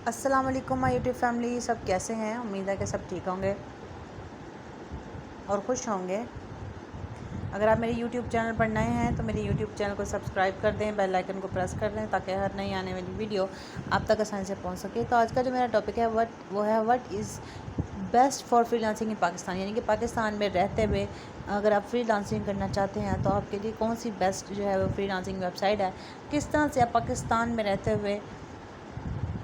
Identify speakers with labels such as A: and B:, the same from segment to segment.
A: السلام علیکم مائی YouTube family, سب کیسے ہیں؟ امید ہے کہ سب ٹھیک ہوں گے اور خوش ہوں گے۔ اگر آپ میرے یوٹیوب چینل پر نئے ہیں تو میرے یوٹیوب چینل کو سبسکرائب کر دیں، بیل آئیکن کو پریس کر دیں تاکہ ہر نئی آنے والی ویڈیو آپ تک آسانی سے پہنچ سکے۔ تو آج کا جو میرا ٹاپک ہے وہ ہے what is best for freelancing in Pakistan, یعنی کہ پاکستان میں رہتے ہوئے اگر آپ فری لانسنگ کرنا چاہتے ہیں تو آپ کے لیے کون سی بیسٹ جو ہے وہ فری لانسنگ ویب سائٹ ہے، کس طرح سے آپ پاکستان میں رہتے ہوئے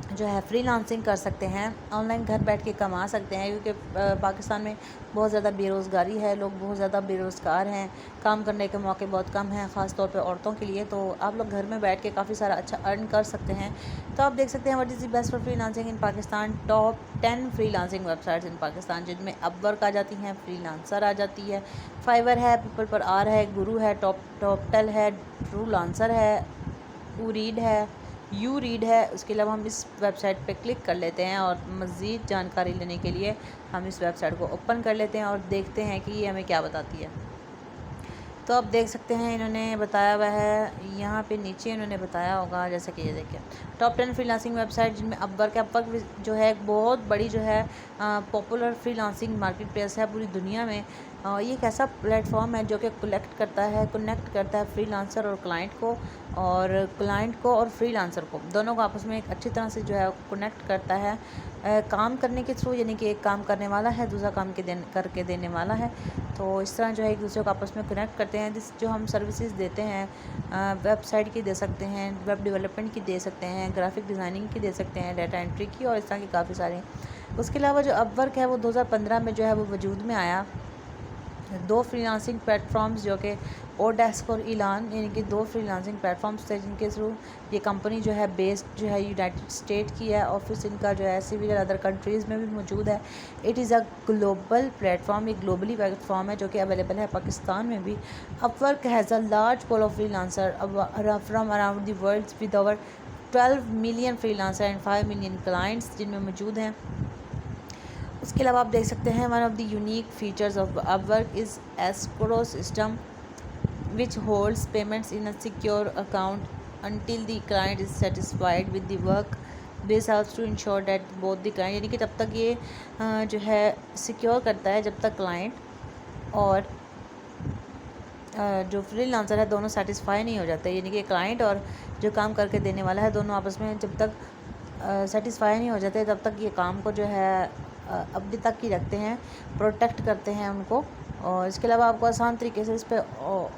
A: جو ہے فری لانسنگ کر سکتے ہیں، آن لائن گھر بیٹھ کے کما سکتے ہیں، کیونکہ پاکستان میں بہت زیادہ بے روزگاری ہے، لوگ بہت زیادہ بے روزگار ہیں، کام کرنے کے موقع بہت کم ہیں، خاص طور پہ عورتوں کے لیے۔ تو آپ لوگ گھر میں بیٹھ کے کافی سارا اچھا ارن کر سکتے ہیں۔ تو آپ دیکھ سکتے ہیں what is the best for freelancing in Pakistan, top 10 freelancing websites in Pakistan, جن میں اپ ورک آ جاتی ہیں، فری لانسر آ جاتی ہے، فائور ہے، پیپل پر آر ہے، گرو ہے، ٹاپ ٹیل ہے، ٹرو لانسر ہے، ریڈ ہے، یو ریڈ ہے۔ اس کے علاوہ ہم اس ویب سائٹ پہ کلک کر لیتے ہیں اور مزید جانکاری لینے کے لیے ہم اس ویب سائٹ کو اوپن کر لیتے ہیں اور دیکھتے ہیں کہ یہ ہمیں کیا بتاتی ہے۔ تو آپ دیکھ سکتے ہیں انہوں نے بتایا ہوا ہے یہاں پہ نیچے، انہوں نے بتایا ہوگا جیسے کہ یہ دیکھیں top 10 freelancing website, جن میں اپ ورک جو ہے ایک بہت بڑی جو ہے popular free lancing market place ہے پوری دنیا میں۔ یہ ایک ایسا پلیٹ فارم ہے جو کہ کنیکٹ کرتا ہے فری لانسر اور کلائنٹ کو اور فری لانسر کو دونوں کو آپس میں ایک اچھی طرح سے جو ہے کنیکٹ کرتا ہے کام کرنے کے تھرو، یعنی کہ ایک کام کرنے والا ہے، دوسرا کام کر کے دینے والا ہے۔ تو اس طرح جو ہے ایک دوسرے کو آپس میں کنیکٹ کرتے ہیں، جو ہم سروسز دیتے ہیں ویب سائٹ کی دے سکتے ہیں، ویب ڈیولپمنٹ کی دے سکتے ہیں، گرافک ڈیزائننگ کی دے سکتے ہیں، ڈیٹا انٹری کی، اور اس طرح کی کافی سارے۔ اس کے علاوہ جو اپ ورک ہے وہ 2015 میں جو ہے وہ وجود میں آیا۔ دو فری لانسنگ پلیٹ فارمز جو کہ اوڈیسک اور ایلان، یعنی کہ دو فری لانسنگ پلیٹ فارمز تھے جن کے تھرو یہ کمپنی جو ہے بیسڈ جو ہے یونائٹڈ اسٹیٹ کی ہے، آفس ان کا جو ہے سول اور ادر کنٹریز میں بھی موجود ہے۔ It is a global platform, ایک گلوبلی پلیٹ فارم ہے جو کہ اویلیبل ہے پاکستان میں بھی۔ Upwork has a large pool of freelancer from around the world with over 12 million freelancer and 5 million clients جن میں موجود ہیں۔ اس کے علاوہ آپ دیکھ سکتے ہیں one of the unique features of up work is escrow system which holds payments in a secure account until the client is satisfied with the work. This helps to ensure that both the client، یعنی کہ جب تک یہ جو ہے secure کرتا ہے جب تک کلائنٹ اور جو فری لانسر ہے دونوں سیٹسفائی نہیں ہو جاتے، یعنی کہ کلائنٹ اور جو کام کر کے دینے والا ہے دونوں آپس میں جب تک سیٹسفائی نہیں ہو جاتے تب تک یہ کام کو جو ہے ابھی تک ہی رکھتے ہیں، پروٹیکٹ کرتے ہیں ان کو۔ اور اس کے علاوہ آپ کو آسان طریقے سے اس پہ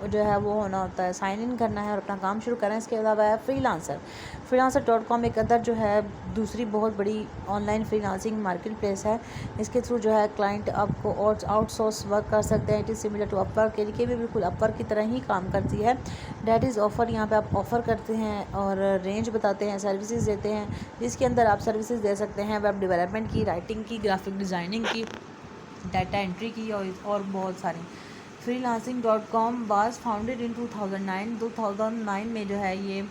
A: جو ہے وہ ہونا ہوتا ہے، سائن ان کرنا ہے اور اپنا کام شروع کرنا ہے۔ اس کے علاوہ ہے فری لانسر.com ایک ادر جو ہے دوسری بہت بڑی on line free lancing market place ہے۔ اس کے تھرو جو ہے کلائنٹ آپ کو آؤٹ سورس ورک کر سکتے ہیں۔ It is similar to up work, یعنی کہ بھی بالکل اپ ورک کی طرح ہی کام کرتی ہے۔ دیٹ از آفر، یہاں پہ آپ آفر کرتے ہیں اور رینج بتاتے ہیں، سروسز دیتے ہیں جس کے اندر آپ سروسز دے سکتے ہیں ویب ڈیولپمنٹ کی، رائٹنگ کی، گرافک ڈیزائننگ کی، ڈیٹا انٹری کی اور بہت ساری۔ فری لانسنگ.com واز فاؤنڈیڈ ان 2009 میں جو ہے یہ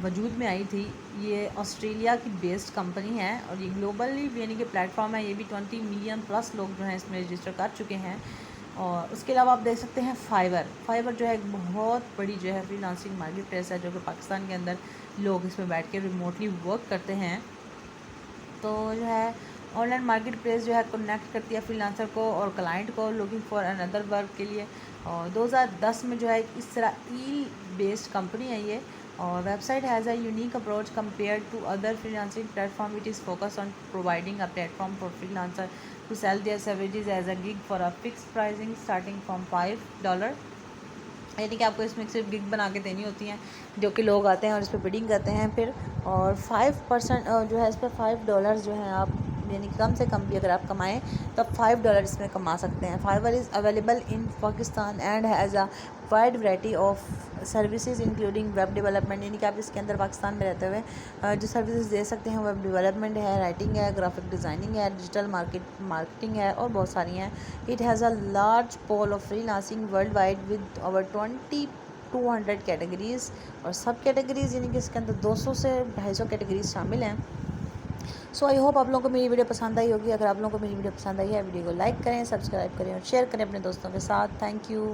A: وجود میں آئی تھی۔ یہ آسٹریلیا کی بیسڈ کمپنی ہے اور یہ گلوبلی یعنی کہ پلیٹ فارم ہے، یہ بھی 20 ملین پلس لوگ جو ہیں اس میں رجسٹر کر چکے ہیں۔ اور اس کے علاوہ آپ دیکھ سکتے ہیں فائور جو ہے ایک بہت بڑی جو ہے فری لانسنگ مارکیٹ پلیس ہے جو کہ پاکستان کے اندر لوگ اس میں بیٹھ کے ریموٹلی ورک کرتے ہیں۔ تو جو ہے آن لائن مارکیٹ پلیس جو ہے کنیکٹ کرتی ہے فری لانسر کو اور کلائنٹ کو لوکنگ فار اندر ورک کے لیے۔ اور 2010 میں جو ہے اس طرح بیسڈ کمپنی ہے یہ، اور website has a unique approach compared to other freelancing platform. It is focus on providing a platform for freelancer to sell their services as a gig for a fix pricing starting from $5، یعنی کہ آپ کو اس میں صرف gig بنا کے دینی ہوتی ہیں جو کہ لوگ آتے ہیں اور اس پہ بڈنگ کرتے ہیں پھر، اور 5% جو ہے اس پہ $5 جو ہیں آپ، یعنی کم سے کم بھی اگر آپ کمائیں تو آپ $5 اس میں کما سکتے ہیں۔ Fiverr is available in Pakistan and has a wide variety of services including web development, یعنی کہ آپ اس کے اندر پاکستان میں رہتے ہوئے جو سروسز دے سکتے ہیں ویب ڈیولپمنٹ ہے، رائٹنگ ہے، گرافک ڈیزائننگ ہے، ڈیجیٹل مارکیٹنگ ہے اور بہت ساری ہیں۔ It has a large pool of freelancing worldwide with over 200 categories اور سب کیٹیگریز، یعنی کہ اس کے اندر 200 سے 250 کیٹیگریز شامل ہیں۔ سو آئی ہوپ آپ لوگوں کو میری ویڈیو پسند آئی ہوگی۔ اگر آپ لوگوں کو میری ویڈیو پسند آئی ہے ویڈیو کو لائک کریں، سبسکرائب کریں اور شیئر کریں اپنے دوستوں کے ساتھ۔ Thank you.